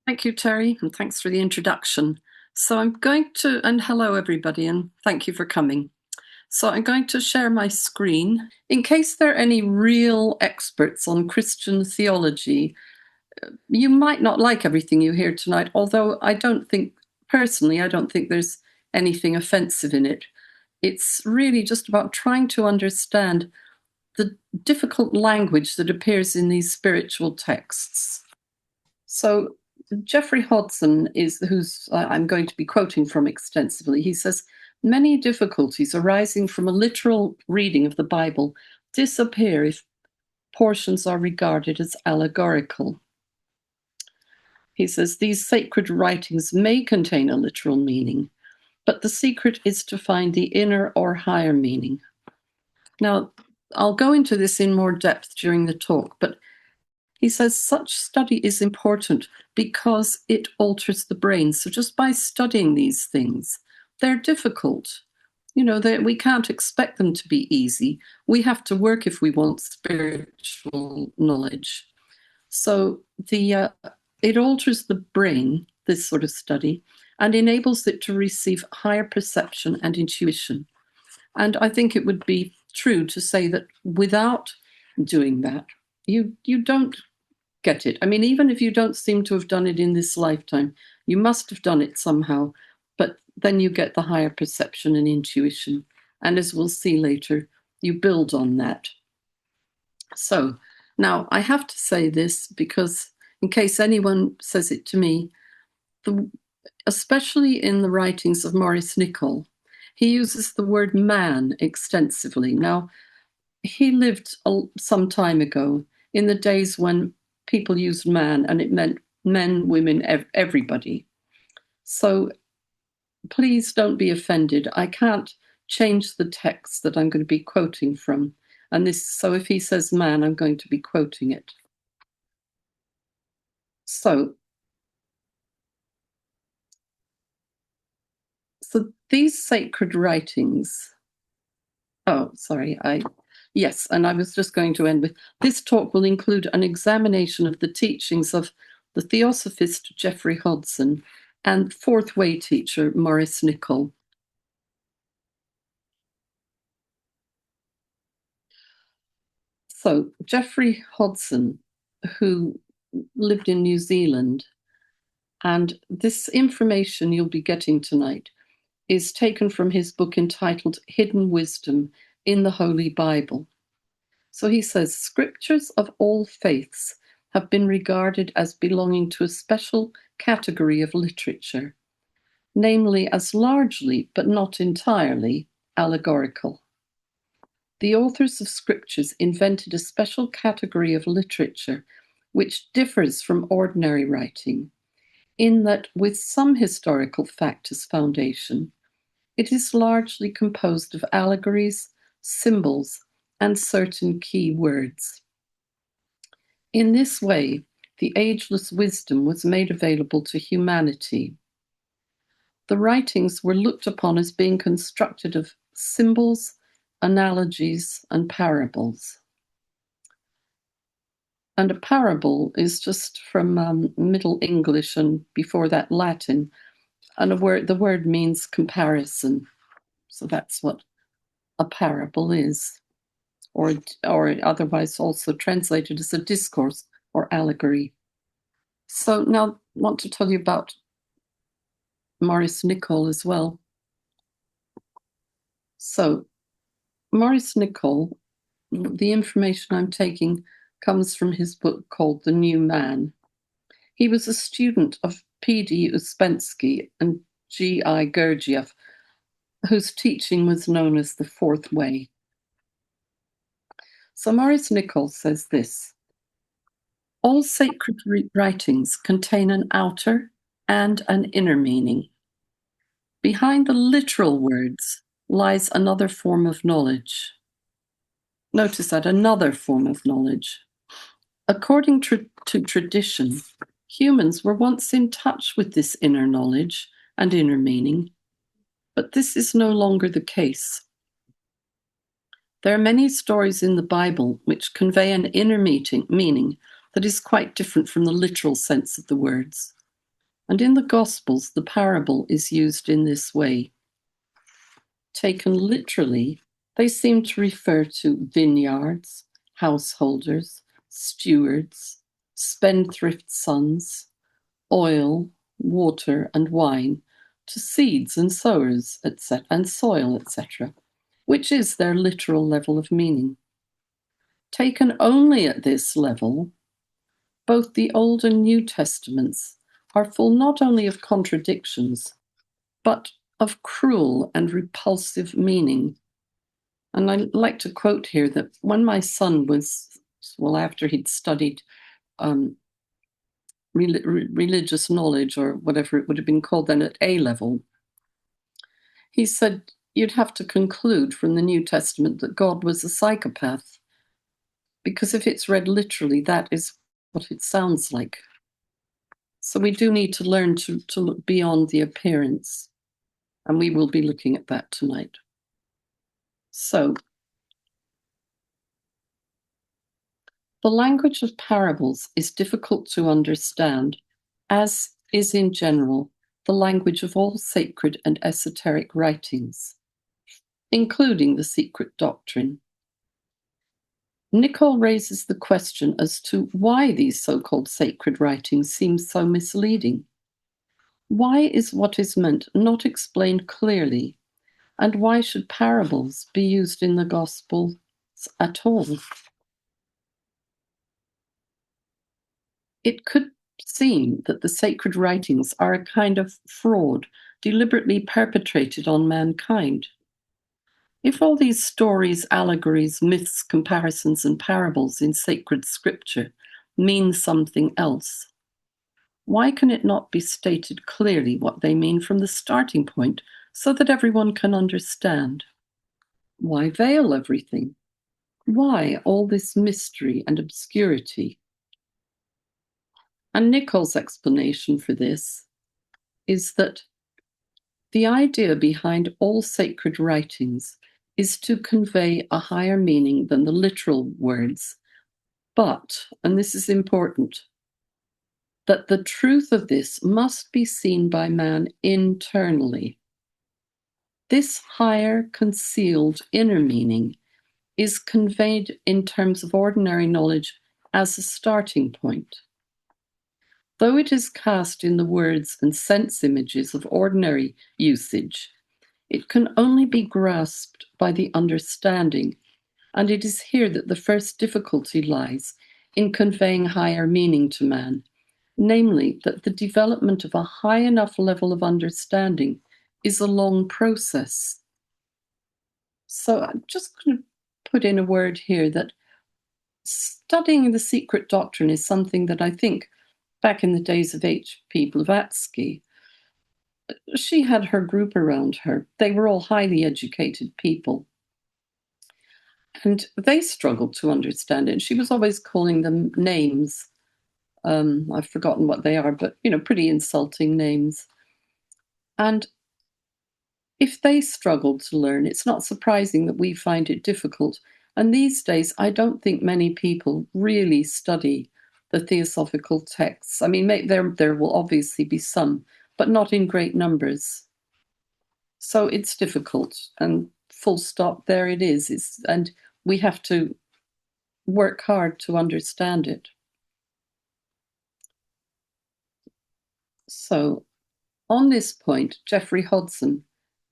Thank you, Terry, and thanks for the introduction. So I'm going to, and hello everybody, and thank you for coming. So I'm going to share my screen. In case there are any real experts on Christian theology, you might not like everything you hear tonight, although personally, I don't think there's anything offensive in it. It's really just about trying to understand the difficult language that appears in these spiritual texts. So Geoffrey Hodson who's I'm going to be quoting from extensively. He says, many difficulties arising from a literal reading of the Bible disappear if portions are regarded as allegorical. He says, these sacred writings may contain a literal meaning, but the secret is to find the inner or higher meaning. Now, I'll go into this in more depth during the talk, but he says such study is important because it alters the brain. So just by studying these things, they're difficult. We can't expect them to be easy. We have to work if we want spiritual knowledge. So it alters the brain, this sort of study, and enables it to receive higher perception and intuition. And I think it would be true to say that without doing that, you don't get it. I mean, even if you don't seem to have done it in this lifetime, you must have done it somehow. But then you get the higher perception and intuition. And as we'll see later, you build on that. So now I have to say this because, in case anyone says it to me, especially in the writings of Maurice Nicoll, he uses the word man extensively. Now, he lived some time ago in the days when people used man and it meant men, women, everybody. So please don't be offended. I can't change the text that I'm going to be quoting from. So if he says man, I'm going to be quoting it. So these sacred writings, yes, and I was just going to end with, this talk will include an examination of the teachings of the Theosophist Geoffrey Hodson and Fourth Way teacher Maurice Nicoll. So Geoffrey Hodson, who lived in New Zealand, and this information you'll be getting tonight is taken from his book entitled Hidden Wisdom in the Holy Bible. So he says, scriptures of all faiths have been regarded as belonging to a special category of literature, namely as largely, but not entirely, allegorical. The authors of scriptures invented a special category of literature which differs from ordinary writing, in that with some historical fact as foundation, it is largely composed of allegories, symbols, and certain key words. In this way, the ageless wisdom was made available to humanity. The writings were looked upon as being constructed of symbols, analogies, and parables. And a parable is just from Middle English and before that Latin, and the word means comparison. So that's what a parable is, or otherwise also translated as a discourse or allegory. So now I want to tell you about Maurice Nicoll as well. So Maurice Nicoll, the information I'm taking comes from his book called The New Man. He was a student of P.D. Ouspensky and G.I. Gurdjieff, whose teaching was known as the Fourth Way. So Maurice Nicoll says this: all sacred writings contain an outer and an inner meaning. Behind the literal words lies another form of knowledge. Notice that, another form of knowledge. According to tradition, humans were once in touch with this inner knowledge and inner meaning, but this is no longer the case. There are many stories in the Bible which convey an inner meaning that is quite different from the literal sense of the words. And in the Gospels, the parable is used in this way. Taken literally, they seem to refer to vineyards, householders, stewards, spendthrift sons, oil, water, and wine, to seeds and sowers, etc., and soil, etc., which is their literal level of meaning. Taken only at this level, both the Old and New Testaments are full not only of contradictions, but of cruel and repulsive meaning. And I like to quote here that when my son was, well, after he'd studied religious knowledge, or whatever it would have been called then at A level, he said, you'd have to conclude from the New Testament that God was a psychopath, because if it's read literally, that is what it sounds like. So we do need to learn to look beyond the appearance, and we will be looking at that tonight. So, the language of parables is difficult to understand, as is in general the language of all sacred and esoteric writings, including the secret doctrine. Nicoll raises the question as to why these so-called sacred writings seem so misleading. Why is what is meant not explained clearly, and why should parables be used in the Gospels at all? It could seem that the sacred writings are a kind of fraud deliberately perpetrated on mankind. If all these stories, allegories, myths, comparisons, and parables in sacred scripture mean something else, why can it not be stated clearly what they mean from the starting point so that everyone can understand? Why veil everything? Why all this mystery and obscurity? And Nicoll's explanation for this is that the idea behind all sacred writings is to convey a higher meaning than the literal words, but, and this is important, that the truth of this must be seen by man internally. This higher, concealed inner meaning is conveyed in terms of ordinary knowledge as a starting point. Though it is cast in the words and sense images of ordinary usage, it can only be grasped by the understanding, and it is here that the first difficulty lies in conveying higher meaning to man, namely that the development of a high enough level of understanding is a long process. So I'm just going to put in a word here that studying the secret doctrine is something that I think back in the days of H.P. Blavatsky, she had her group around her. They were all highly educated people. And they struggled to understand it. And she was always calling them names. I've forgotten what they are, but, pretty insulting names. And if they struggled to learn, it's not surprising that we find it difficult. And these days, I don't think many people really study the theosophical texts. I mean, there will obviously be some, but not in great numbers. So it's difficult, and full stop, there it is. And we have to work hard to understand it. So on this point, Geoffrey Hodson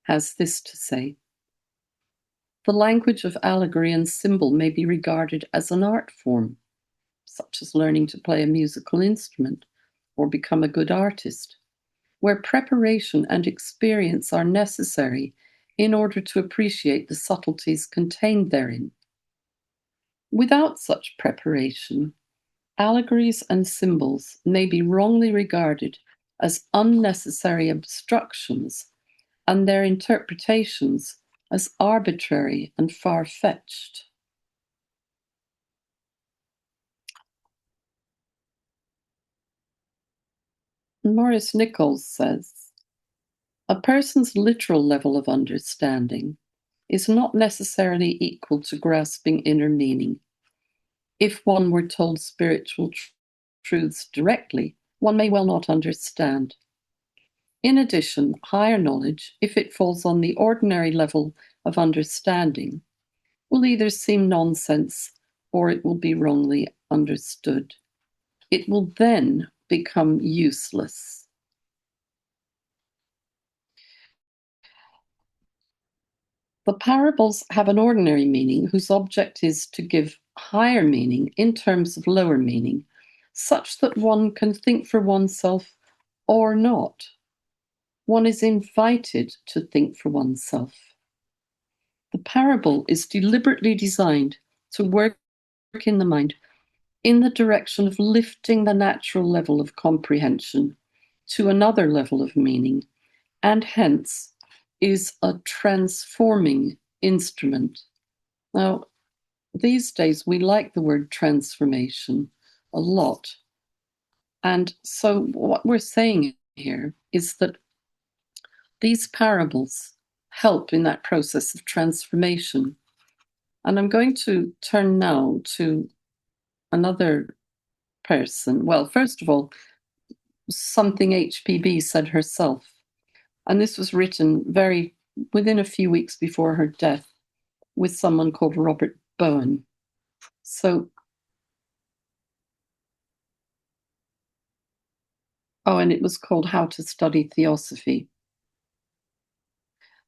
has this to say: the language of allegory and symbol may be regarded as an art form, such as learning to play a musical instrument or become a good artist, where preparation and experience are necessary in order to appreciate the subtleties contained therein. Without such preparation, allegories and symbols may be wrongly regarded as unnecessary obstructions, and their interpretations as arbitrary and far-fetched. Maurice Nicoll says, a person's literal level of understanding is not necessarily equal to grasping inner meaning. If one were told spiritual truths directly, one may well not understand. In addition, higher knowledge, if it falls on the ordinary level of understanding, will either seem nonsense or it will be wrongly understood. It will then become useless. The parables have an ordinary meaning whose object is to give higher meaning in terms of lower meaning, such that one can think for oneself or not. One is invited to think for oneself. The parable is deliberately designed to work in the mind in the direction of lifting the natural level of comprehension to another level of meaning, and hence is a transforming instrument. Now, these days we like the word transformation a lot. And so what we're saying here is that these parables help in that process of transformation. And I'm going to turn now to another person. Well, first of all, something HPB said herself. And this was written within a few weeks before her death with someone called Robert Bowen. So, and it was called How to Study Theosophy.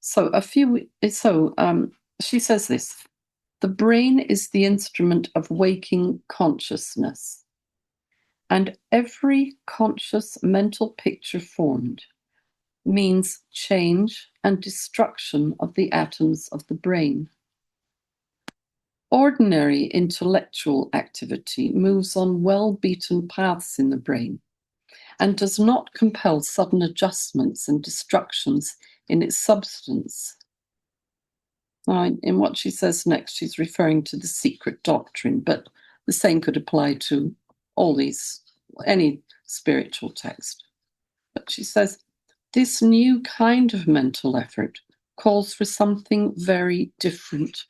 She says this: the brain is the instrument of waking consciousness, and every conscious mental picture formed means change and destruction of the atoms of the brain. Ordinary intellectual activity moves on well-beaten paths in the brain and does not compel sudden adjustments and destructions in its substance. In what she says next, she's referring to the secret doctrine, but the same could apply to any spiritual text. But she says, this new kind of mental effort calls for something very different: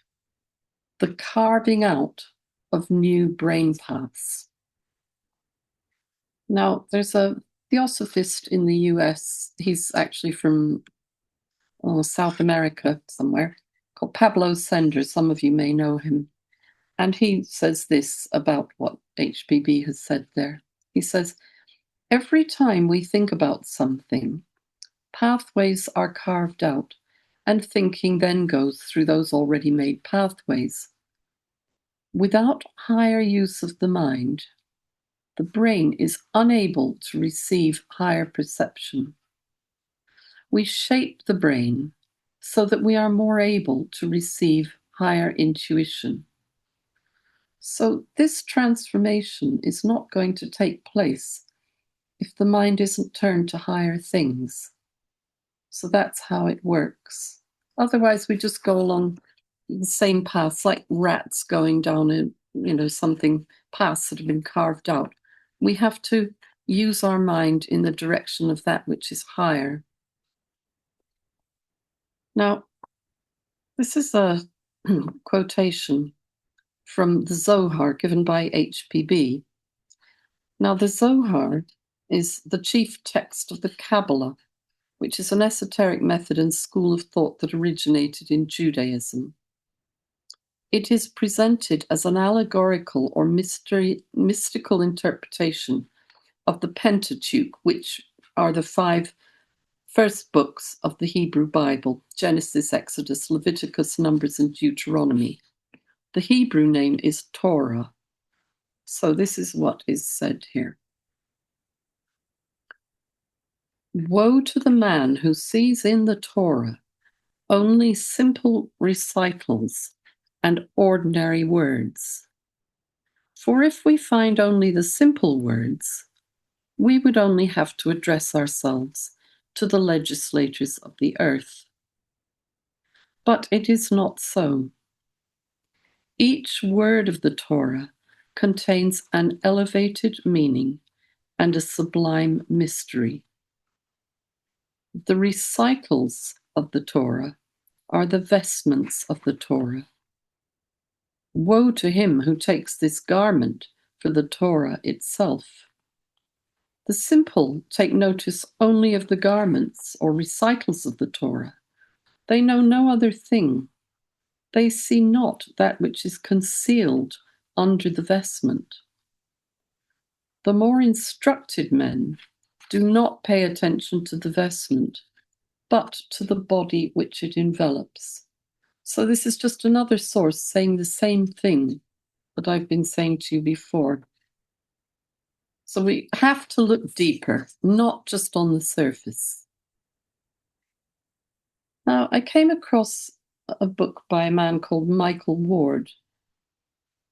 the carving out of new brain paths. Now, there's a Theosophist in the US, he's actually from South America somewhere, called Pablo Sender. Some of you may know him. And he says this about what HPB has said there. He says, every time we think about something, pathways are carved out, and thinking then goes through those already made pathways. Without higher use of the mind, the brain is unable to receive higher perception. We shape the brain so that we are more able to receive higher intuition. So this transformation is not going to take place if the mind isn't turned to higher things. So that's how it works. Otherwise, we just go along the same paths, like rats going down paths that have been carved out. We have to use our mind in the direction of that which is higher. Now, this is a quotation from the Zohar given by HPB. Now, the Zohar is the chief text of the Kabbalah, which is an esoteric method and school of thought that originated in Judaism. It is presented as an allegorical or mystical interpretation of the Pentateuch, which are the 5 first books of the Hebrew Bible: Genesis, Exodus, Leviticus, Numbers, and Deuteronomy. The Hebrew name is Torah. So this is what is said here. Woe to the man who sees in the Torah only simple recitals and ordinary words. For if we find only the simple words, we would only have to address ourselves to the legislators of the earth. But it is not so. Each word of the Torah contains an elevated meaning and a sublime mystery. The recitals of the Torah are the vestments of the Torah. Woe to him who takes this garment for the Torah itself. The simple take notice only of the garments or recitals of the Torah. They know no other thing. They see not that which is concealed under the vestment. The more instructed men do not pay attention to the vestment, but to the body which it envelops. So this is just another source saying the same thing that I've been saying to you before. So we have to look deeper, not just on the surface. Now, I came across a book by a man called Michael Ward,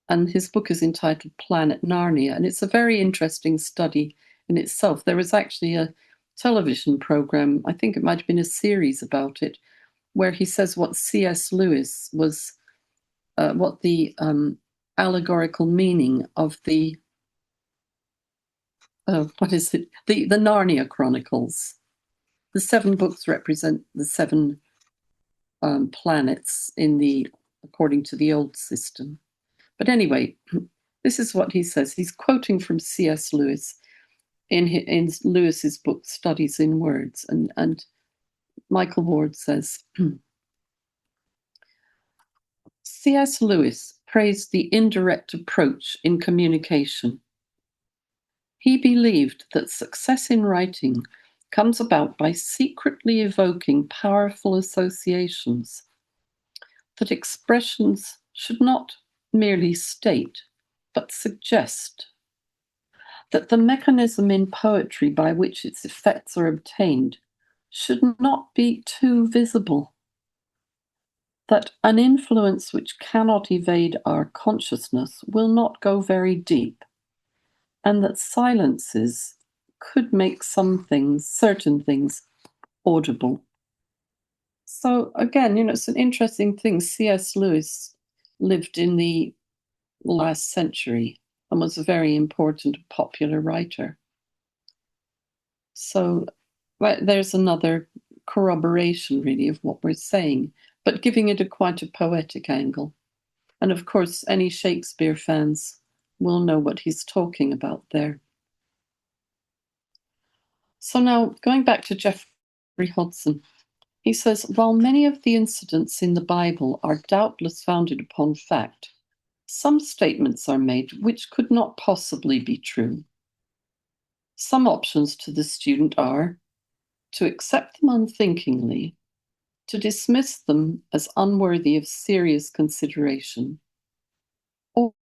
and his book is entitled Planet Narnia, and it's a very interesting study in itself. There was actually a television program, I think it might have been a series about it, where he says what C.S. Lewis was, what the allegorical meaning of the what is it? The Narnia Chronicles. The 7 books represent the 7 planets according to the old system. But anyway, this is what he says. He's quoting from C.S. Lewis in Lewis's book Studies in Words, and Michael Ward says, C.S. Lewis praised the indirect approach in communication. He believed that success in writing comes about by secretly evoking powerful associations, that expressions should not merely state, but suggest, that the mechanism in poetry by which its effects are obtained should not be too visible, that an influence which cannot evade our consciousness will not go very deep, and that silences could make certain things, audible. So again, it's an interesting thing. C.S. Lewis lived in the last century and was a very important popular writer. So there's another corroboration, really, of what we're saying, but giving it quite a poetic angle. And of course, any Shakespeare fans will know what he's talking about there. So now, going back to Geoffrey Hodson, he says, while many of the incidents in the Bible are doubtless founded upon fact, some statements are made which could not possibly be true. Some options to the student are to accept them unthinkingly, to dismiss them as unworthy of serious consideration,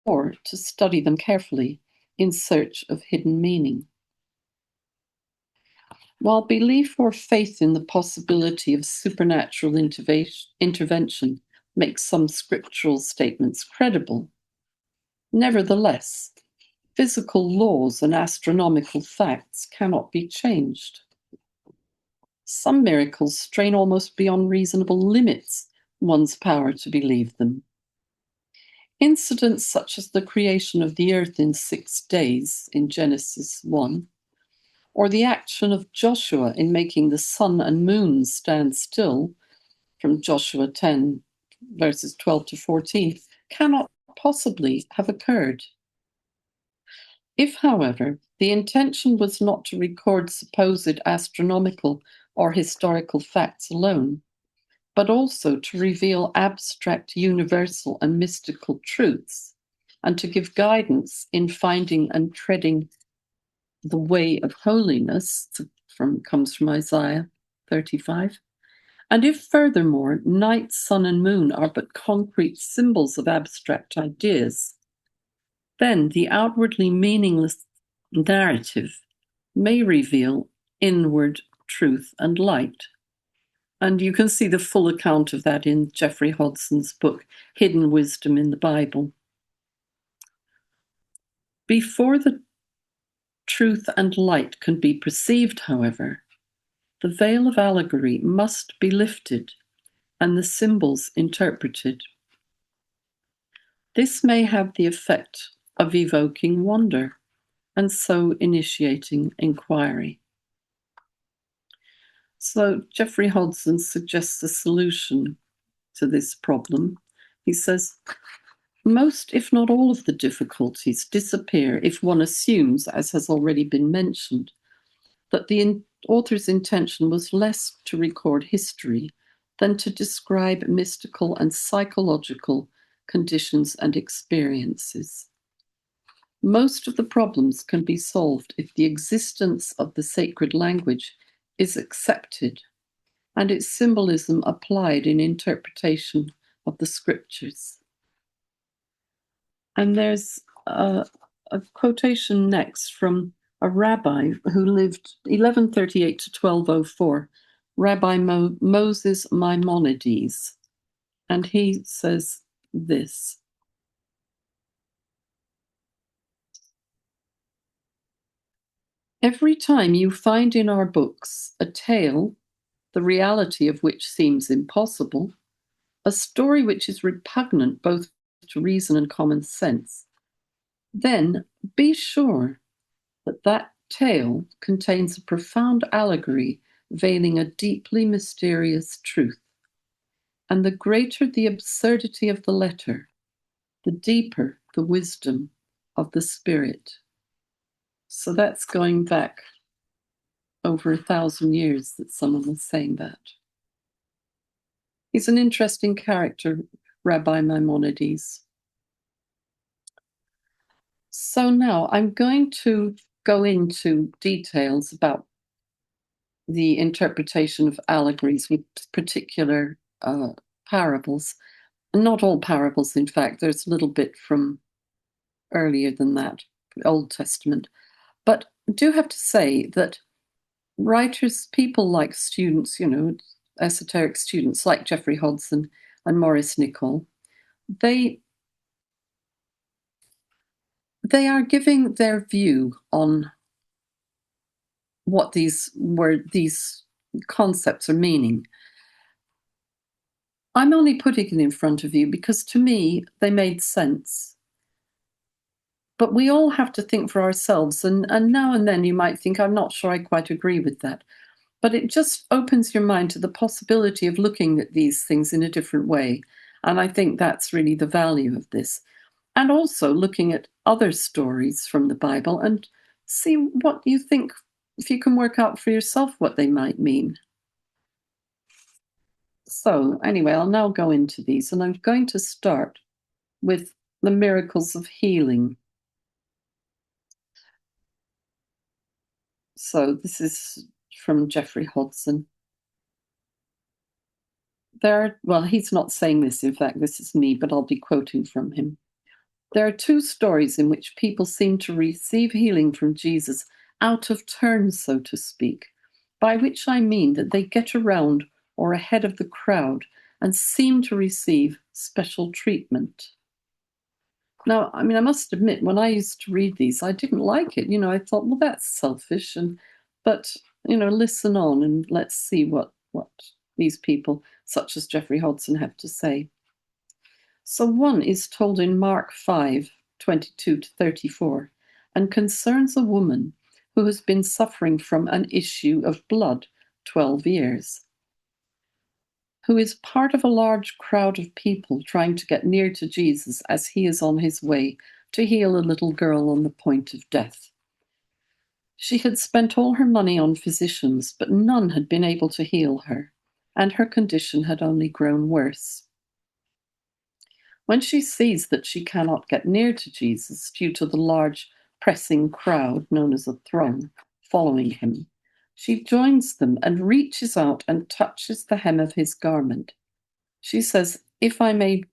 or to study them carefully in search of hidden meaning. While belief or faith in the possibility of supernatural intervention makes some scriptural statements credible, nevertheless, physical laws and astronomical facts cannot be changed. Some miracles strain almost beyond reasonable limits one's power to believe them. Incidents such as the creation of the earth in 6 days in Genesis 1, or the action of Joshua in making the sun and moon stand still from Joshua 10, verses 12 to 14, cannot possibly have occurred. If, however, the intention was not to record supposed astronomical or historical facts alone, but also to reveal abstract, universal, and mystical truths, and to give guidance in finding and treading the way of holiness, comes from Isaiah 35. And if furthermore night, sun, and moon are but concrete symbols of abstract ideas, then the outwardly meaningless narrative may reveal inward truth and light. And you can see the full account of that in Geoffrey Hodson's book, Hidden Wisdom in the Bible. Before the truth and light can be perceived, however, the veil of allegory must be lifted and the symbols interpreted. This may have the effect of evoking wonder and so initiating inquiry. So Geoffrey Hodson suggests a solution to this problem. He says, Most, if not all, of the difficulties disappear if one assumes, as has already been mentioned, that the author's intention was less to record history than to describe mystical and psychological conditions and experiences. Most of the problems can be solved if the existence of the sacred language is accepted and its symbolism applied in interpretation of the scriptures. And there's a quotation next from a rabbi who lived 1138 to 1204, Rabbi Moses Maimonides. And he says this: "Every time you find in our books a tale, the reality of which seems impossible, a story which is repugnant both to reason and common sense, then be sure that that tale contains a profound allegory veiling a deeply mysterious truth. And the greater the absurdity of the letter, the deeper the wisdom of the spirit." So that's going back over 1,000 years that someone was saying that. He's an interesting character, Rabbi Maimonides. So now I'm going to go into details about the interpretation of allegories with particular parables. Not all parables, in fact, there's a little bit from earlier than that, Old Testament. But I do have to say that writers, people like students, esoteric students like Geoffrey Hodson and Maurice Nicoll, they are giving their view on what these concepts are meaning. I'm only putting it in front of you because to me they made sense. But we all have to think for ourselves, and now and then you might think, I'm not sure I quite agree with that. But it just opens your mind to the possibility of looking at these things in a different way. And I think that's really the value of this. And also looking at other stories from the Bible and see what you think, if you can work out for yourself what they might mean. So, anyway, I'll now go into these, and I'm going to start with the miracles of healing. So, this is from Geoffrey Hodson. Well, he's not saying this, in fact, this is me, but I'll be quoting from him. "There are two stories in which people seem to receive healing from Jesus out of turn, so to speak, by which I mean that they get around or ahead of the crowd and seem to receive special treatment." Now, I mean, I must admit, when I used to read these, I didn't like it. I thought, well, that's selfish. But listen on and let's see what these people, such as Geoffrey Hodson, have to say. So one is told in Mark 5:22 to 34, and concerns a woman who has been suffering from an issue of blood 12 years, who is part of a large crowd of people trying to get near to Jesus as he is on his way to heal a little girl on the point of death. She had spent all her money on physicians, but none had been able to heal her, and her condition had only grown worse. When she sees that she cannot get near to Jesus due to the large pressing crowd, known as a throng, following him, she joins them and reaches out and touches the hem of his garment. She says, "If I may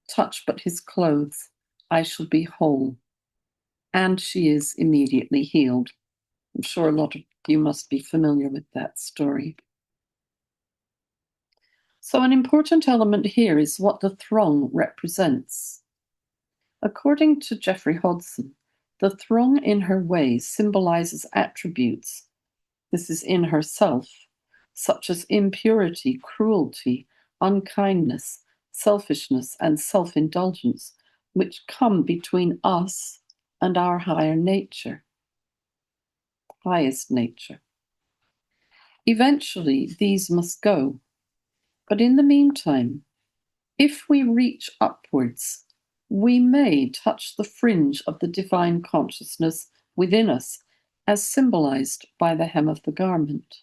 touch but his clothes, I shall be whole." And she is immediately healed. I'm sure a lot of you must be familiar with that story. So an important element here is what the throng represents. According to Geoffrey Hodson, the throng in her way symbolizes attributes, this is in herself, such as impurity, cruelty, unkindness, selfishness, and self-indulgence, which come between us and our higher nature, highest nature. Eventually, these must go. But in the meantime, if we reach upwards we may touch the fringe of the divine consciousness within us, as symbolized by the hem of the garment.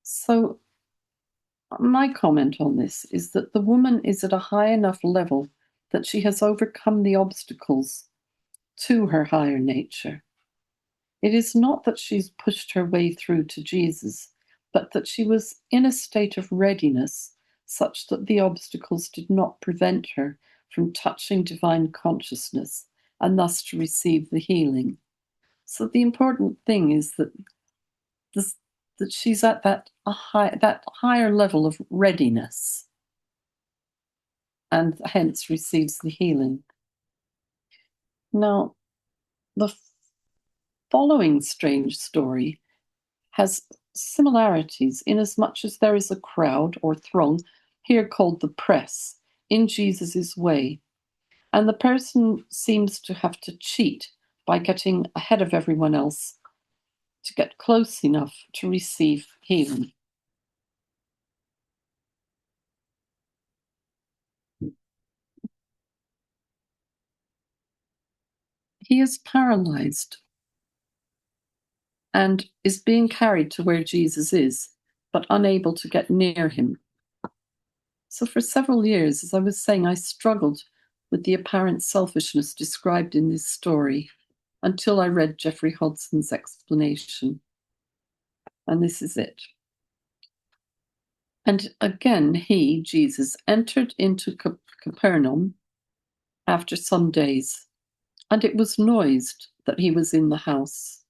So, my comment on this is that the woman is at a high enough level that she has overcome the obstacles to her higher nature. It is not that she's pushed her way through to Jesus, but that she was in a state of readiness such that the obstacles did not prevent her from touching divine consciousness and thus to receive the healing. So the important thing is that this, that she's at that higher level of readiness and hence receives the healing. Now, the following strange story has similarities inasmuch as there is a crowd or throng, here called the press, in Jesus' way, and the person seems to have to cheat by getting ahead of everyone else to get close enough to receive healing. He is paralyzed and is being carried to where Jesus is, but unable to get near him. So for several years, as I was saying, I struggled with the apparent selfishness described in this story until I read Geoffrey Hodson's explanation. And this is it. And again he, Jesus, entered into Capernaum after some days, and it was noised that he was in the house.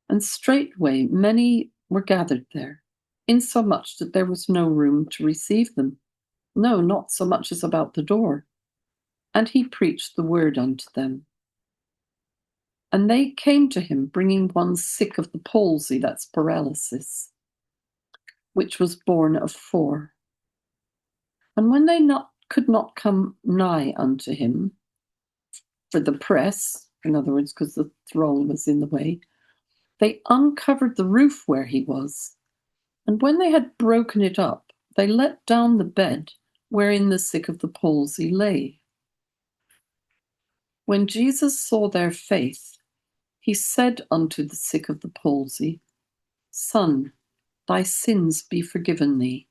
And straightway many were gathered there, insomuch that there was no room to receive them, no, not so much as about the door. And he preached the word unto them. And they came to him, bringing one sick of the palsy, that's paralysis, which was born of 4. And when they could not come nigh unto him, for the press, in other words, because the throng was in the way, they uncovered the roof where he was. And when they had broken it up, they let down the bed wherein the sick of the palsy lay. When Jesus saw their faith, he said unto the sick of the palsy, Son, thy sins be forgiven thee.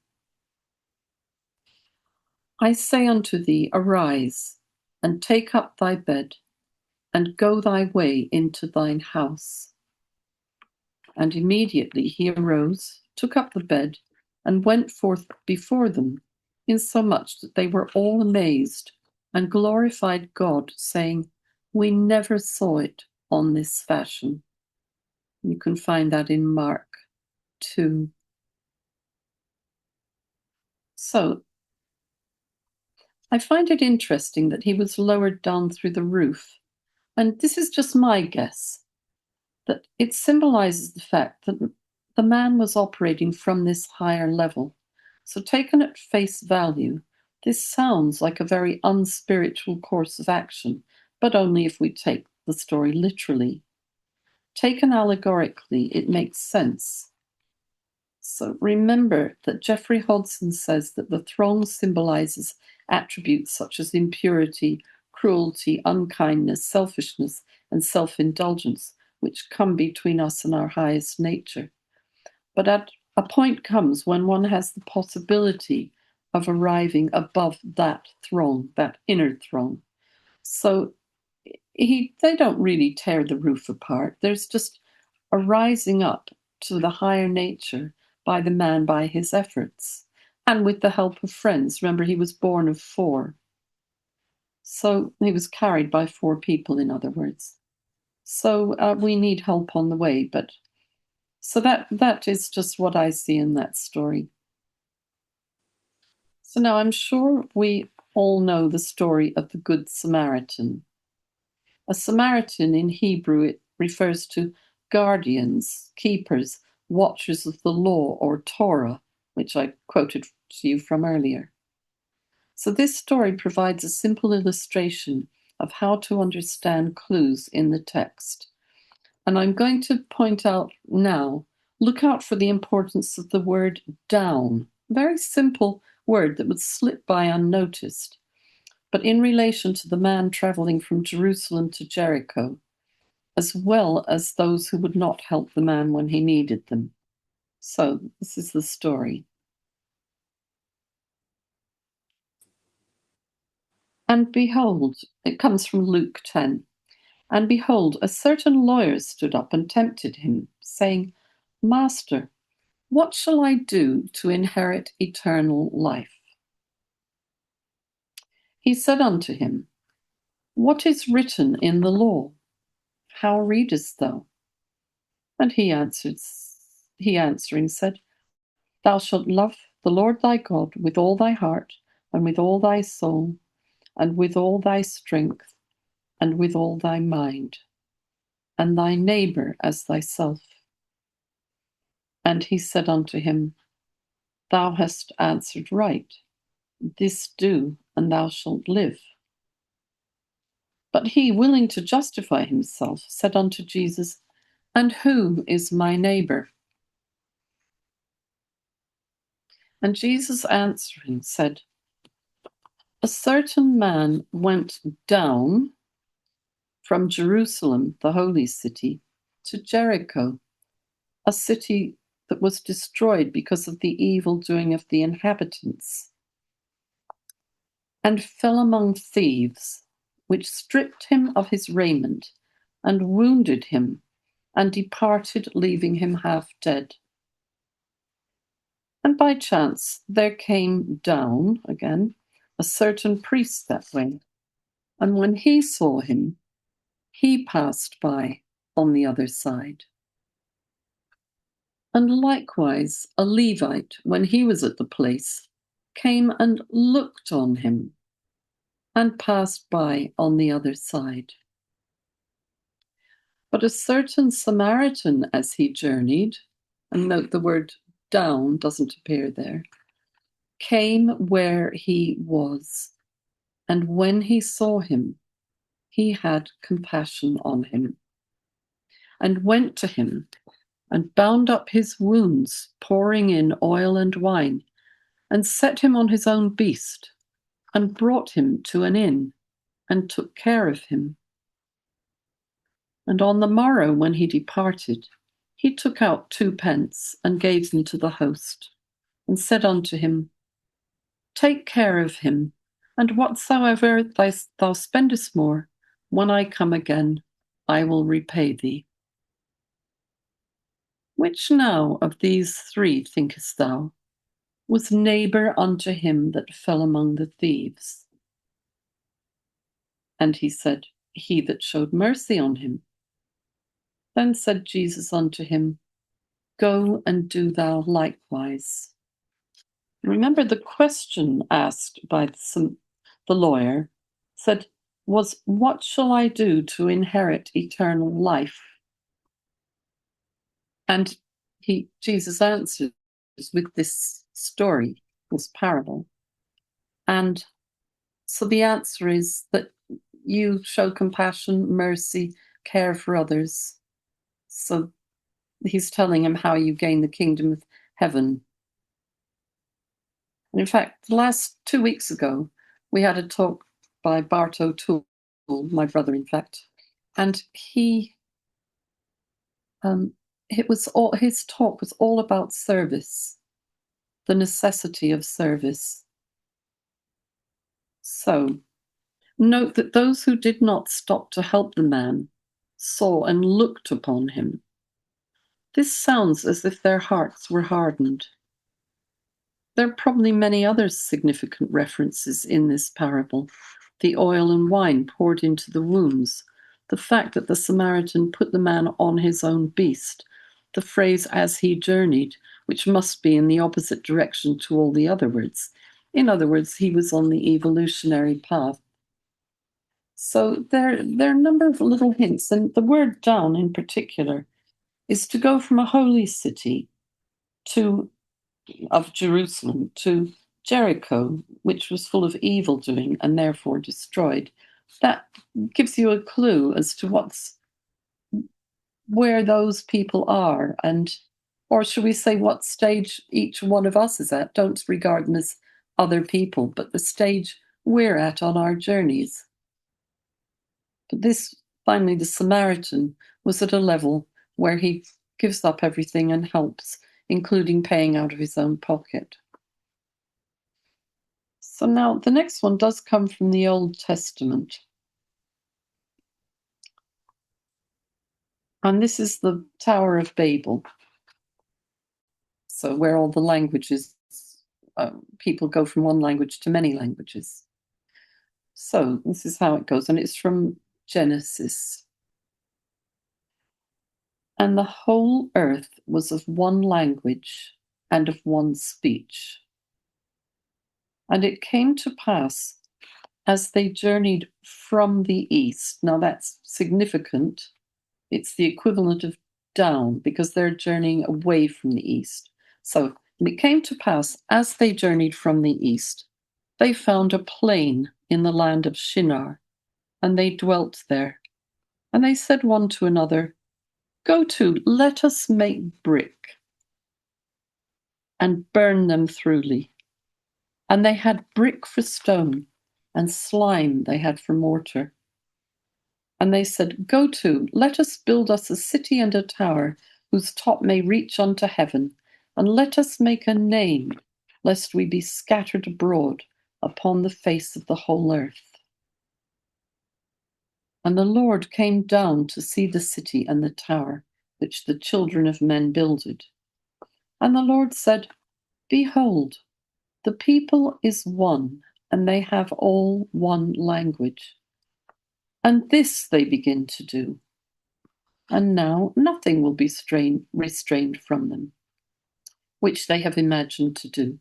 I say unto thee, arise, and take up thy bed, and go thy way into thine house. And immediately he arose, took up the bed, and went forth before them, insomuch that they were all amazed, and glorified God, saying, We never saw it on this fashion. You can find that in Mark 2. So, I find it interesting that he was lowered down through the roof. And this is just my guess, that it symbolizes the fact that the man was operating from this higher level. So taken at face value, this sounds like a very unspiritual course of action, but only if we take the story literally. Taken allegorically, it makes sense. So remember that Geoffrey Hodson says that the throng symbolizes attributes such as impurity, cruelty, unkindness, selfishness, and self-indulgence, which come between us and our highest nature. But at a point comes when one has the possibility of arriving above that throng, that inner throng. So they don't really tear the roof apart. There's just a rising up to the higher nature by the man by his efforts and with the help of friends. Remember, he was born of 4. So he was carried by 4 people, in other words. So we need help on the way. But so that is just what I see in that story. So now I'm sure we all know the story of the Good Samaritan. A Samaritan in Hebrew, it refers to guardians, keepers, watchers of the law or Torah, which I quoted to you from earlier. So this story provides a simple illustration of how to understand clues in the text. And I'm going to point out now, look out for the importance of the word down. Very simple word that would slip by unnoticed, but in relation to the man traveling from Jerusalem to Jericho, as well as those who would not help the man when he needed them. So this is the story. And behold, it comes from Luke 10. And behold, a certain lawyer stood up and tempted him, saying, Master, what shall I do to inherit eternal life? He said unto him, What is written in the law? How readest thou? And he answering said, Thou shalt love the Lord thy God with all thy heart, and with all thy soul, and with all thy strength, and with all thy mind, and thy neighbour as thyself. And he said unto him, Thou hast answered right. This do, and thou shalt live. But he, willing to justify himself, said unto Jesus, And who is my neighbour? And Jesus answering said, A certain man went down from Jerusalem, the holy city, to Jericho, a city that was destroyed because of the evil doing of the inhabitants, and fell among thieves, which stripped him of his raiment, and wounded him, and departed, leaving him half dead. And by chance there came down, again, a certain priest that way, and when he saw him, he passed by on the other side. And likewise a Levite, when he was at the place, came and looked on him, and passed by on the other side. But a certain Samaritan, as he journeyed, and note the word down doesn't appear there, came where he was, and when he saw him, he had compassion on him, and went to him, and bound up his wounds, pouring in oil and wine, and set him on his own beast, and brought him to an inn, and took care of him. And on the morrow, when he departed, he took out 2 pence, and gave them to the host, and said unto him, Take care of him, and whatsoever thou spendest more, when I come again, I will repay thee. Which now of these 3, thinkest thou, was neighbour unto him that fell among the thieves? And he said, He that showed mercy on him. Then said Jesus unto him, Go and do thou likewise. Remember the question asked by the lawyer was, What shall I do to inherit eternal life? And Jesus answers with this story, this parable. And so the answer is that you show compassion, mercy, care for others. So he's telling him how you gain the kingdom of heaven. And in fact, the last 2 weeks ago, we had a talk by Bart O'Toole, my brother, in fact, and his talk was all about service, the necessity of service. So, note that those who did not stop to help the man saw and looked upon him. This sounds as if their hearts were hardened. There are probably many other significant references in this parable. The oil and wine poured into the wounds, the fact that the Samaritan put the man on his own beast, the phrase as he journeyed, which must be in the opposite direction to all the other words. In other words, he was on the evolutionary path. So there are a number of little hints, and the word down in particular is to go from a holy city of Jerusalem to Jericho, which was full of evil doing and therefore destroyed. That gives you a clue as to where those people are, or should we say what stage each one of us is at. Don't regard them as other people, but the stage we're at on our journeys. But this, finally, the Samaritan was at a level where he gives up everything and helps, including paying out of his own pocket. So now the next one does come from the Old Testament. And this is the Tower of Babel. So where all the languages, people go from one language to many languages. So this is how it goes, and it's from Genesis. And the whole earth was of one language and of one speech. And it came to pass as they journeyed from the east. Now that's significant. It's the equivalent of down because they're journeying away from the east. So it came to pass as they journeyed from the east, they found a plain in the land of Shinar, and they dwelt there. And they said one to another, "Go to, let us make brick and burn them thoroughly." And they had brick for stone, and slime they had for mortar. And they said, "Go to, let us build us a city and a tower, whose top may reach unto heaven, and let us make a name, lest we be scattered abroad upon the face of the whole earth." And the Lord came down to see the city and the tower, which the children of men builded. And the Lord said, "Behold, the people is one, and they have all one language. And this they begin to do. And now nothing will be restrained from them, which they have imagined to do.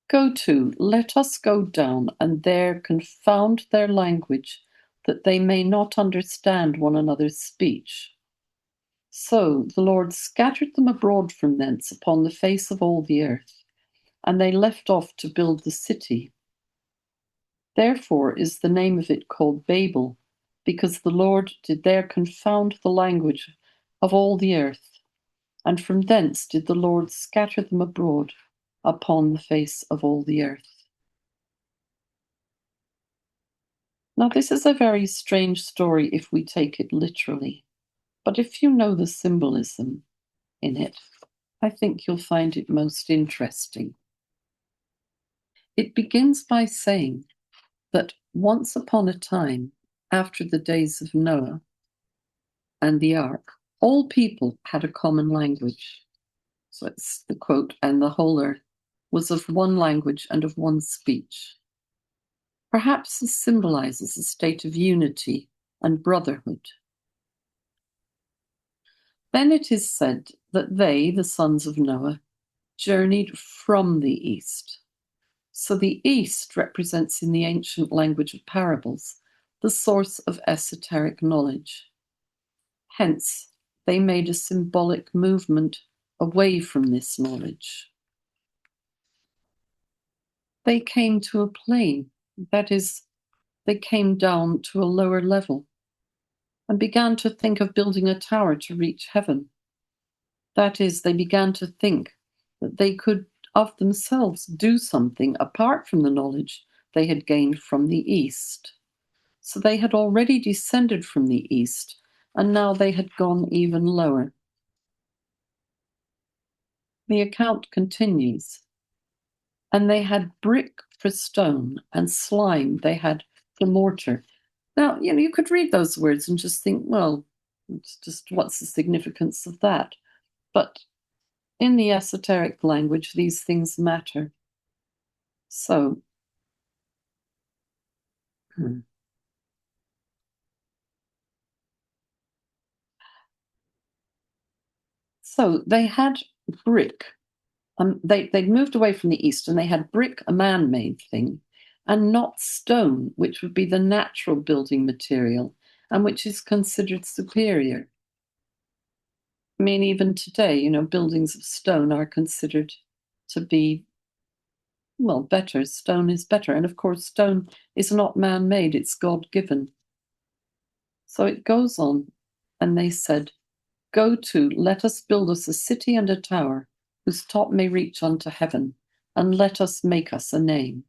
Go to, let us go down, and there confound their language, that they may not understand one another's speech." So the Lord scattered them abroad from thence upon the face of all the earth, and they left off to build the city. Therefore is the name of it called Babel, because the Lord did there confound the language of all the earth, and from thence did the Lord scatter them abroad upon the face of all the earth. Now, this is a very strange story if we take it literally, but if you know the symbolism in it, I think you'll find it most interesting. It begins by saying that once upon a time, after the days of Noah and the ark, all people had a common language. So it's the quote, "and the whole earth was of one language and of one speech." Perhaps this symbolizes a state of unity and brotherhood. Then it is said that they, the sons of Noah, journeyed from the east. So the east represents, in the ancient language of parables, the source of esoteric knowledge. Hence, they made a symbolic movement away from this knowledge. They came to a plain, that is, they came down to a lower level and began to think of building a tower to reach heaven. That is, they began to think that they could of themselves do something apart from the knowledge they had gained from the East. So they had already descended from the East, and now they had gone even lower. The account continues. And they had brick for stone, and slime they had for mortar. Now, you could read those words and just think, well, it's just what's the significance of that? But in the esoteric language, these things matter. So, so they had brick. They'd moved away from the East, and they had brick, a man-made thing, and not stone, which would be the natural building material, and which is considered superior. I mean, even today, buildings of stone are considered to be, well, better. Stone is better. And of course, stone is not man-made, it's God-given. So it goes on, and they said, "Go to, let us build us a city and a tower, whose top may reach unto heaven, and let us make us a name.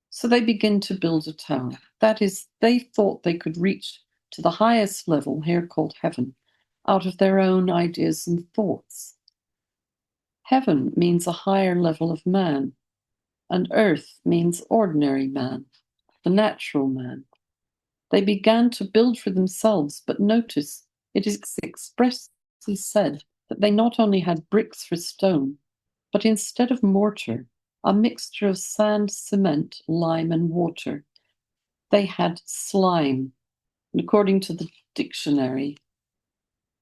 So they begin to build a tower. That is, they thought they could reach to the highest level, here called heaven, out of their own ideas and thoughts. Heaven means a higher level of man, and earth means ordinary man, the natural man. They began to build for themselves, but notice it is expressly said that they not only had bricks for stone, but instead of mortar, a mixture of sand, cement, lime, and water. They had slime. And according to the dictionary,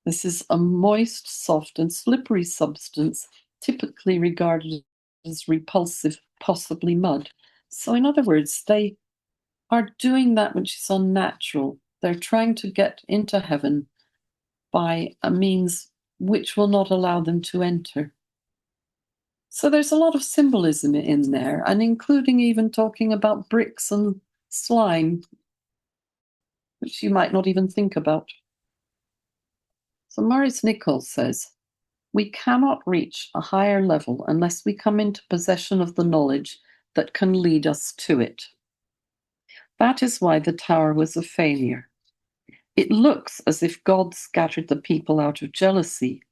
this is a moist, soft, and slippery substance typically regarded as repulsive, possibly mud. So, in other words, they are doing that which is unnatural. They're trying to get into heaven by a means which will not allow them to enter. So there's a lot of symbolism in there, and including even talking about bricks and slime, which you might not even think about. So Maurice Nicoll says, we cannot reach a higher level unless we come into possession of the knowledge that can lead us to it. That is why the tower was a failure. It looks as if God scattered the people out of jealousy,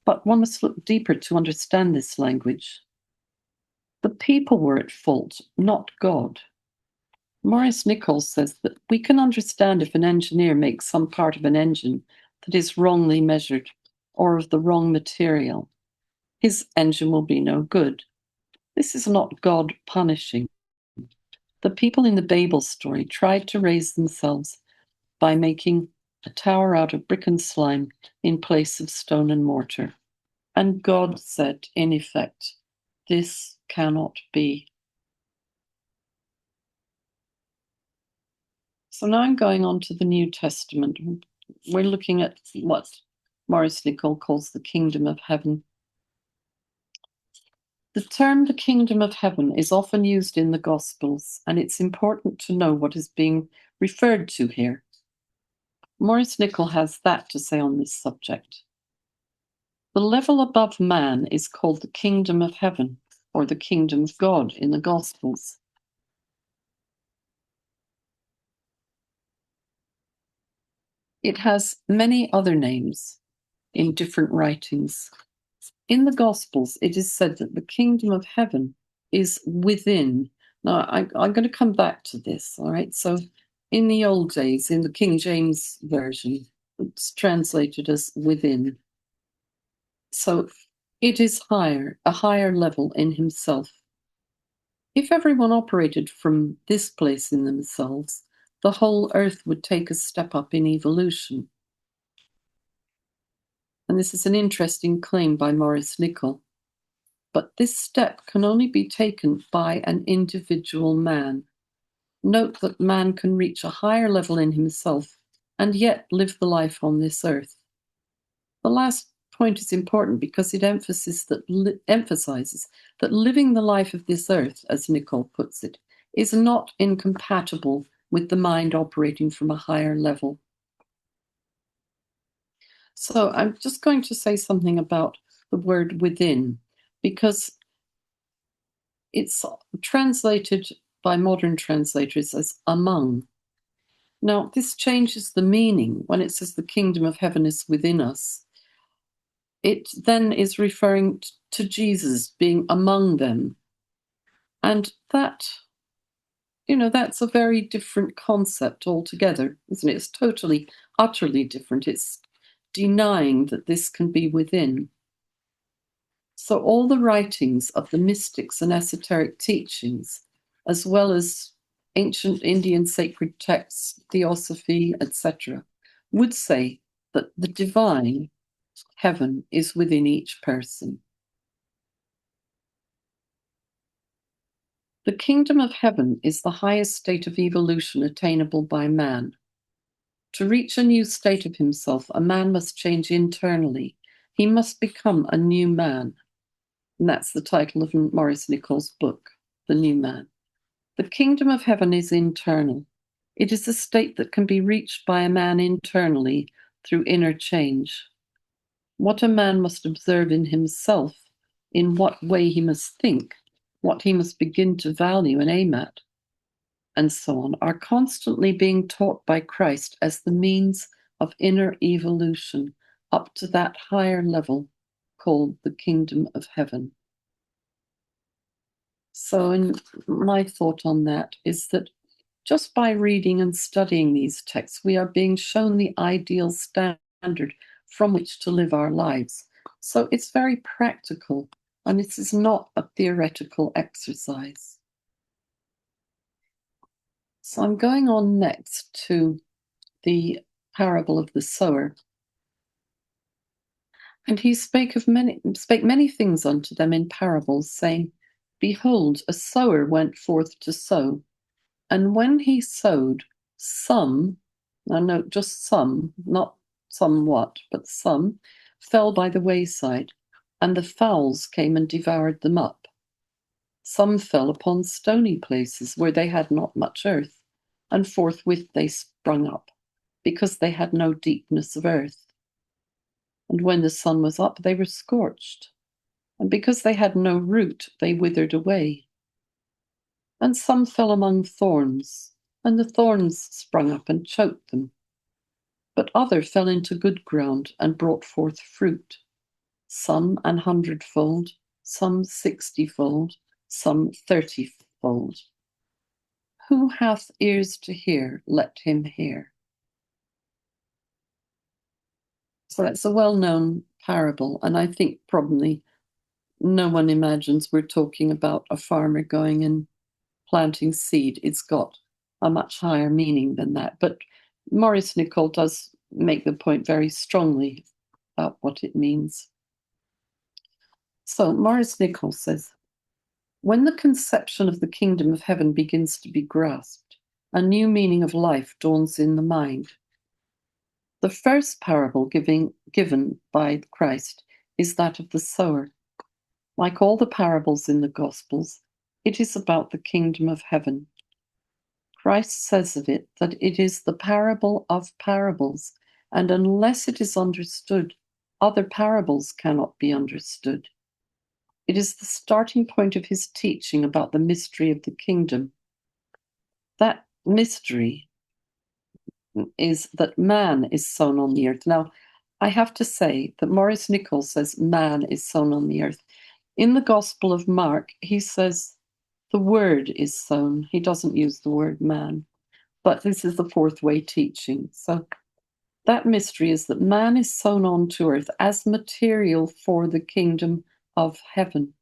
but one must look deeper to understand this language. The people were at fault, not God. Maurice Nicoll says that we can understand if an engineer makes some part of an engine that is wrongly measured or of the wrong material. His engine will be no good. This is not God punishing. The people in the Babel story tried to raise themselves by making a tower out of brick and slime in place of stone and mortar. And God said, in effect, this cannot be. So now I'm going on to the New Testament. We're looking at what Maurice Nicoll calls the kingdom of heaven. The term the kingdom of heaven is often used in the Gospels, and it's important to know what is being referred to here. Maurice Nicoll has that to say on this subject. The level above man is called the kingdom of heaven, or the kingdom of God in the Gospels. It has many other names in different writings. In the Gospels, it is said that the kingdom of heaven is within. Now, I'm going to come back to this, all right? So, in the old days, in the King James Version, it's translated as within. So, it is higher, a higher level in himself. If everyone operated from this place in themselves, the whole earth would take a step up in evolution. And this is an interesting claim by Maurice Nicoll. But this step can only be taken by an individual man. Note that man can reach a higher level in himself and yet live the life on this earth. The last point is important because it emphasizes that living the life of this earth, as Nicoll puts it, is not incompatible with the mind operating from a higher level. So I'm just going to say something about the word within, because it's translated by modern translators as among. Now, this changes the meaning when it says the kingdom of heaven is within us. It then is referring to Jesus being among them. And that, that's a very different concept altogether, isn't it? It's totally, utterly different. It's denying that this can be within. So all the writings of the mystics and esoteric teachings, as well as ancient Indian sacred texts, theosophy, etc., would say that the divine, heaven, is within each person. The kingdom of heaven is the highest state of evolution attainable by man. To reach a new state of himself, a man must change internally. He must become a new man. And that's the title of Maurice Nicoll's book, The New Man. The kingdom of heaven is internal. It is a state that can be reached by a man internally through inner change. What a man must observe in himself in what way he must think, what he must begin to value and aim at, and so on, are constantly being taught by Christ as the means of inner evolution up to that higher level called the kingdom of heaven. So, my thought on that is that just by reading and studying these texts, we are being shown the ideal standard from which to live our lives. So it's very practical, and this is not a theoretical exercise. So I'm going on next to the parable of the sower. And he spake many things unto them in parables, saying, Behold, a sower went forth to sow. And when he sowed, some, now note just some, not somewhat, but some, fell by the wayside, and the fowls came and devoured them up. Some fell upon stony places where they had not much earth, and forthwith they sprung up, because they had no deepness of earth. And when the sun was up, they were scorched, and because they had no root, they withered away. And some fell among thorns, and the thorns sprung up and choked them. But other fell into good ground and brought forth fruit, some 100-fold, some 60-fold, some 30-fold. Who hath ears to hear, let him hear. So that's a well-known parable, and I think probably no one imagines we're talking about a farmer going and planting seed. It's got a much higher meaning than that. But Maurice Nicoll does make the point very strongly about what it means. So Maurice Nicoll says, when the conception of the kingdom of heaven begins to be grasped, a new meaning of life dawns in the mind. The first parable given by Christ is that of the sower. Like all the parables in the Gospels, it is about the kingdom of heaven. Christ says of it that it is the parable of parables, and unless it is understood, other parables cannot be understood. It is the starting point of his teaching about the mystery of the kingdom. That mystery is that man is sown on the earth. Now, I have to say that Maurice Nicoll says man is sown on the earth. In the Gospel of Mark, he says the word is sown. He doesn't use the word man, but this is the fourth way teaching. So that mystery is that man is sown onto earth as material for the kingdom of heaven.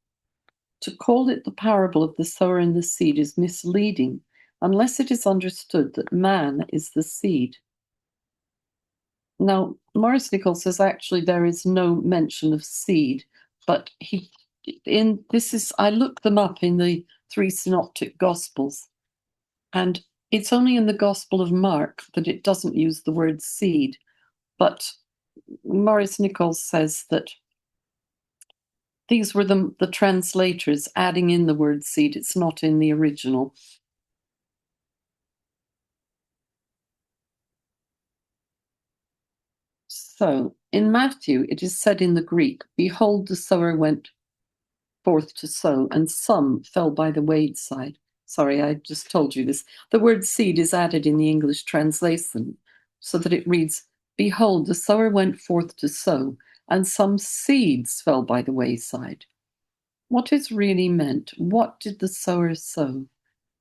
To call it the parable of the sower and the seed is misleading unless it is understood that man is the seed. Now, Maurice Nicoll says actually there is no mention of seed, but I looked them up in the three synoptic gospels, and it's only in the Gospel of Mark that it doesn't use the word seed. But Maurice Nicoll says that these were the translators adding in the word seed. It's not in the original. So in Matthew, it is said in the Greek, behold, the sower went forth to sow, and some fell by the wayside. Sorry, I just told you this. The word seed is added in the English translation so that it reads, behold, the sower went forth to sow, and some seeds fell by the wayside. What is really meant? What did the sower sow?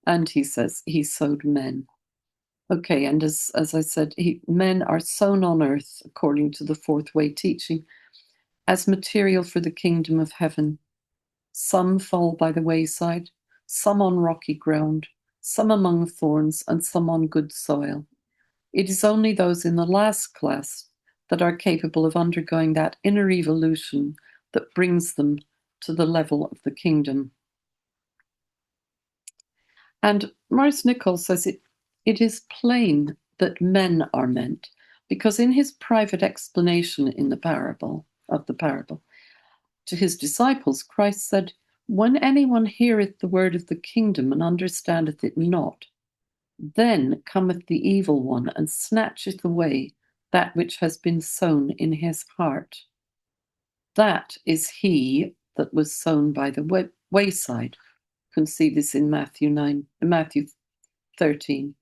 And he says he sowed men. Okay, and as I said, men are sown on earth, according to the fourth way teaching, as material for the kingdom of heaven. Some fall by the wayside, some on rocky ground, some among thorns, and some on good soil. It is only those in the last class that are capable of undergoing that inner evolution that brings them to the level of the kingdom. And Maurice Nicoll says it is plain that men are meant, because in his private explanation in the parable to his disciples, Christ said, when anyone heareth the word of the kingdom and understandeth it not, then cometh the evil one and snatcheth away that which has been sown in his heart. That is he that was sown by the wayside. You can see this in Matthew 13.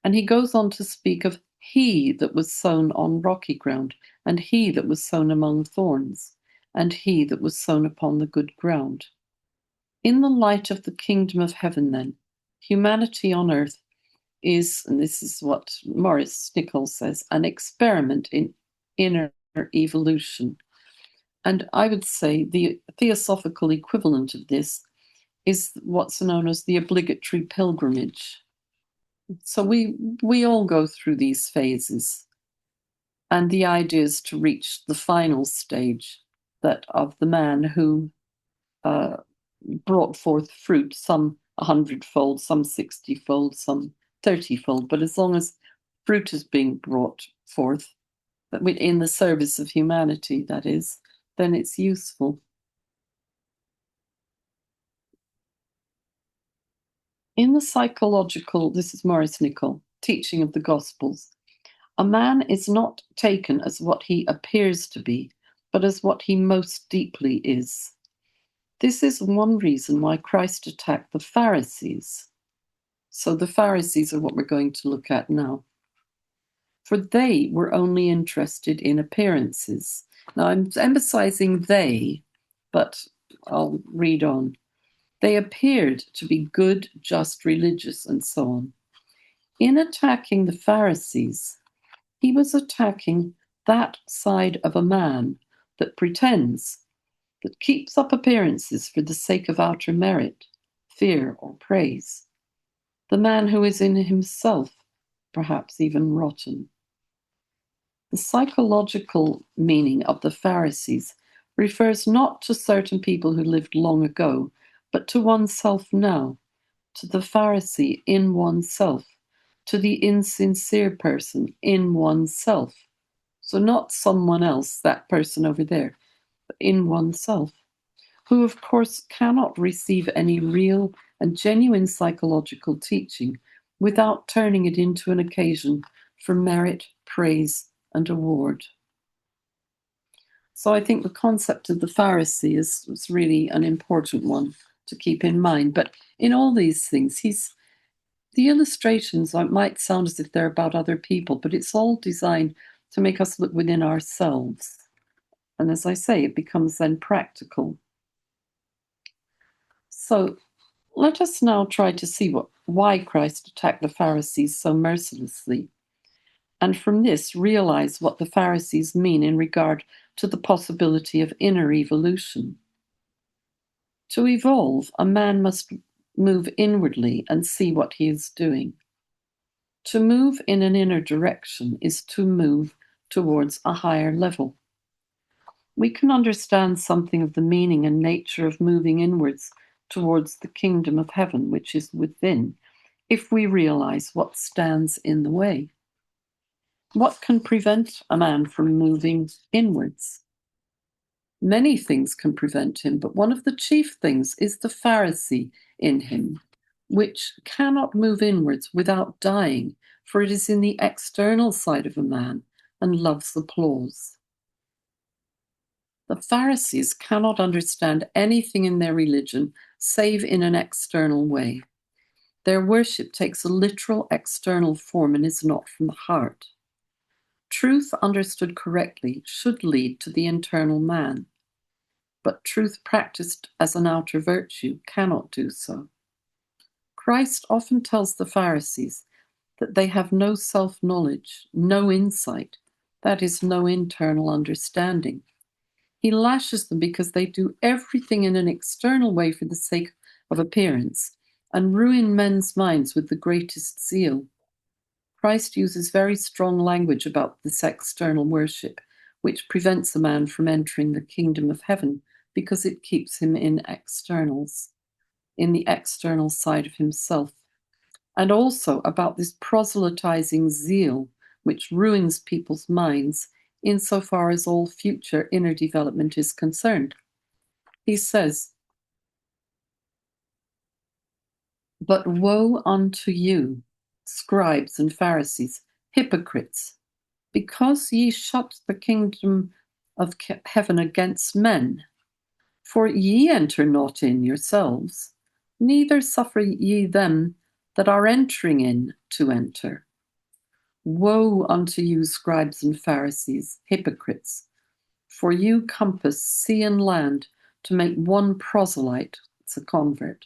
And he goes on to speak of he that was sown on rocky ground, and he that was sown among thorns, and he that was sown upon the good ground. In the light of the kingdom of heaven, then, humanity on earth is, and this is what Maurice Nicoll says, an experiment in inner evolution. And I would say the theosophical equivalent of this is what's known as the obligatory pilgrimage. So we all go through these phases, and the idea is to reach the final stage, that of the man who brought forth fruit, some 100-fold, some 60-fold, some 30-fold. But as long as fruit is being brought forth, in the service of humanity, that is, then it's useful. In the psychological, this is Maurice Nicoll, teaching of the Gospels, a man is not taken as what he appears to be, but as what he most deeply is. This is one reason why Christ attacked the Pharisees. So the Pharisees are what we're going to look at now. For they were only interested in appearances. Now I'm emphasizing they, but I'll read on. They appeared to be good, just, religious, and so on. In attacking the Pharisees, he was attacking that side of a man that pretends, that keeps up appearances for the sake of outer merit, fear, or praise. The man who is in himself, perhaps even rotten. The psychological meaning of the Pharisees refers not to certain people who lived long ago, but to oneself now, to the Pharisee in oneself, to the insincere person in oneself. So not someone else, that person over there, but in oneself, who of course cannot receive any real and genuine psychological teaching without turning it into an occasion for merit, praise, and award. So I think the concept of the Pharisee is really an important one to keep in mind. But in all these things, the illustrations might sound as if they're about other people, but it's all designed to make us look within ourselves. And as I say, it becomes then practical. So let us now try to see why Christ attacked the Pharisees so mercilessly, and from this realize what the Pharisees mean in regard to the possibility of inner evolution. To evolve, a man must move inwardly and see what he is doing. To move in an inner direction is to move towards a higher level. We can understand something of the meaning and nature of moving inwards towards the kingdom of heaven, which is within, if we realize what stands in the way. What can prevent a man from moving inwards? Many things can prevent him, but one of the chief things is the Pharisee in him, which cannot move inwards without dying, for it is in the external side of a man and loves applause. The Pharisees cannot understand anything in their religion save in an external way. Their worship takes a literal external form and is not from the heart. Truth understood correctly should lead to the internal man, but truth practiced as an outer virtue cannot do so. Christ often tells the Pharisees that they have no self-knowledge, no insight, that is, no internal understanding. He lashes them because they do everything in an external way for the sake of appearance and ruin men's minds with the greatest zeal. Christ uses very strong language about this external worship, which prevents a man from entering the kingdom of heaven because it keeps him in externals, in the external side of himself. And also about this proselytizing zeal, which ruins people's minds insofar as all future inner development is concerned. He says, "But woe unto you, scribes and Pharisees, hypocrites, because ye shut the kingdom of heaven against men. For ye enter not in yourselves, neither suffer ye them that are entering in to enter. Woe unto you, scribes and Pharisees, hypocrites! For you compass sea and land to make one proselyte, it's a convert.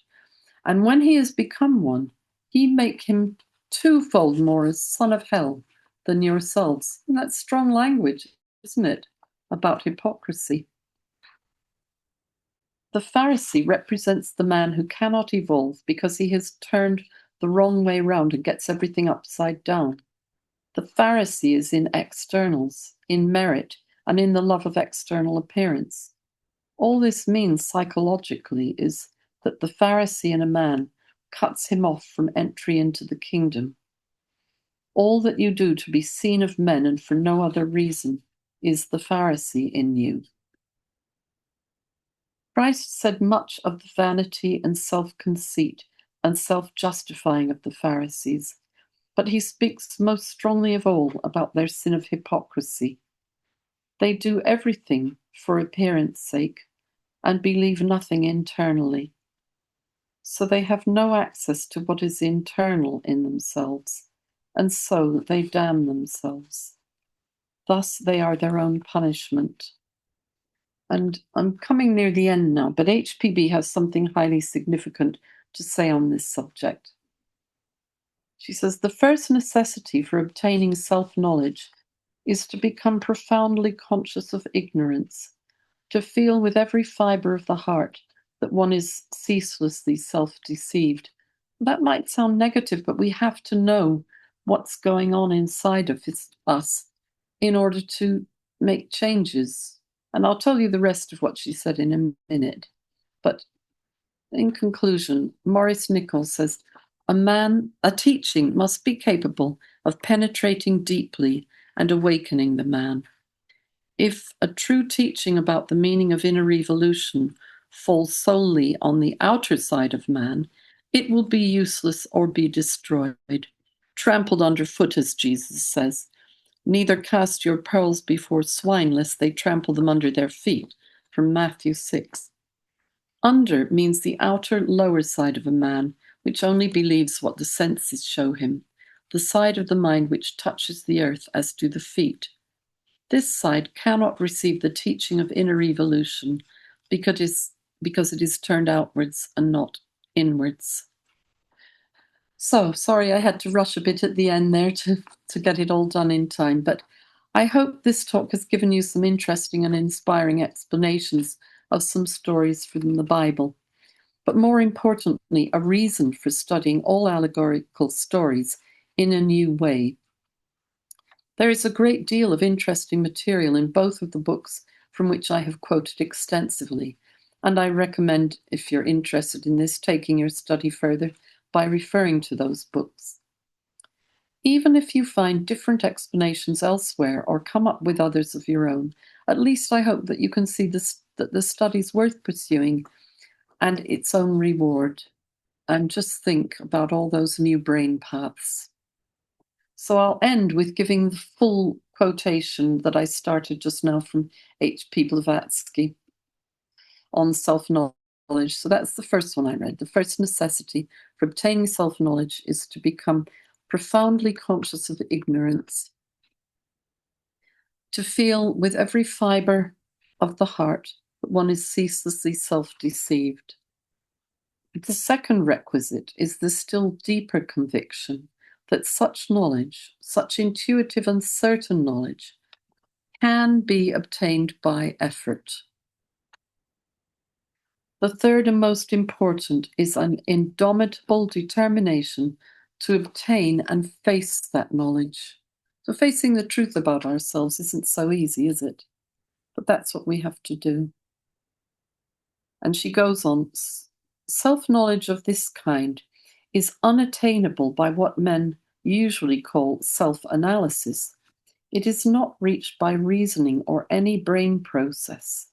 And when he has become one, ye make him twofold more a son of hell than yourselves. And that's strong language, isn't it, about hypocrisy? The Pharisee represents the man who cannot evolve because he has turned the wrong way round and gets everything upside down. The Pharisee is in externals, in merit, and in the love of external appearance. All this means psychologically is that the Pharisee in a man cuts him off from entry into the kingdom. All that you do to be seen of men and for no other reason is the Pharisee in you. Christ said much of the vanity and self-conceit and self-justifying of the Pharisees, but he speaks most strongly of all about their sin of hypocrisy. They do everything for appearance sake and believe nothing internally. So they have no access to what is internal in themselves, and so they damn themselves. Thus they are their own punishment. And I'm coming near the end now, but HPB has something highly significant to say on this subject. She says, the first necessity for obtaining self-knowledge is to become profoundly conscious of ignorance, to feel with every fibre of the heart that one is ceaselessly self-deceived. That might sound negative, but we have to know what's going on inside of us in order to make changes. And I'll tell you the rest of what she said in a minute. But in conclusion, Maurice Nicoll says, a teaching must be capable of penetrating deeply and awakening the man. If a true teaching about the meaning of inner evolution falls solely on the outer side of man, it will be useless or be destroyed, trampled underfoot, as Jesus says. Neither cast your pearls before swine, lest they trample them under their feet, from Matthew 6. Under means the outer, lower side of a man, which only believes what the senses show him, the side of the mind which touches the earth as do the feet. This side cannot receive the teaching of inner evolution because it is turned outwards and not inwards. So, sorry I had to rush a bit at the end there to get it all done in time, but I hope this talk has given you some interesting and inspiring explanations of some stories from the Bible, but more importantly, a reason for studying all allegorical stories in a new way. There is a great deal of interesting material in both of the books from which I have quoted extensively, and I recommend, if you're interested in this, taking your study further by referring to those books. Even if you find different explanations elsewhere or come up with others of your own, at least I hope that you can see that the study's worth pursuing and its own reward. And just think about all those new brain paths. So I'll end with giving the full quotation that I started just now from H.P. Blavatsky on self-knowledge. So that's the first one I read. The first necessity for obtaining self-knowledge is to become profoundly conscious of ignorance, to feel with every fibre of the heart that one is ceaselessly self-deceived. The second requisite is the still deeper conviction that such knowledge, such intuitive and certain knowledge, can be obtained by effort. The third and most important is an indomitable determination to obtain and face that knowledge. So facing the truth about ourselves isn't so easy, is it? But that's what we have to do. And she goes on, self-knowledge of this kind is unattainable by what men usually call self-analysis. It is not reached by reasoning or any brain process,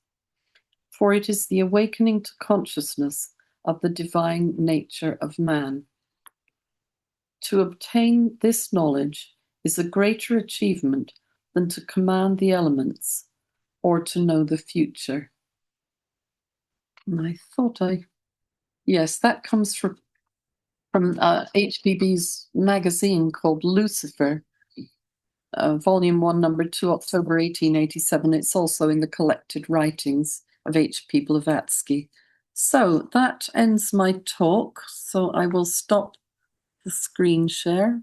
for it is the awakening to consciousness of the divine nature of man. To obtain this knowledge is a greater achievement than to command the elements or to know the future. I thought yes, that comes from HPB's magazine called Lucifer, Volume 1, Number 2, October 1887. It's also in the collected writings of H.P. Blavatsky. So that ends my talk. So I will stop the screen share.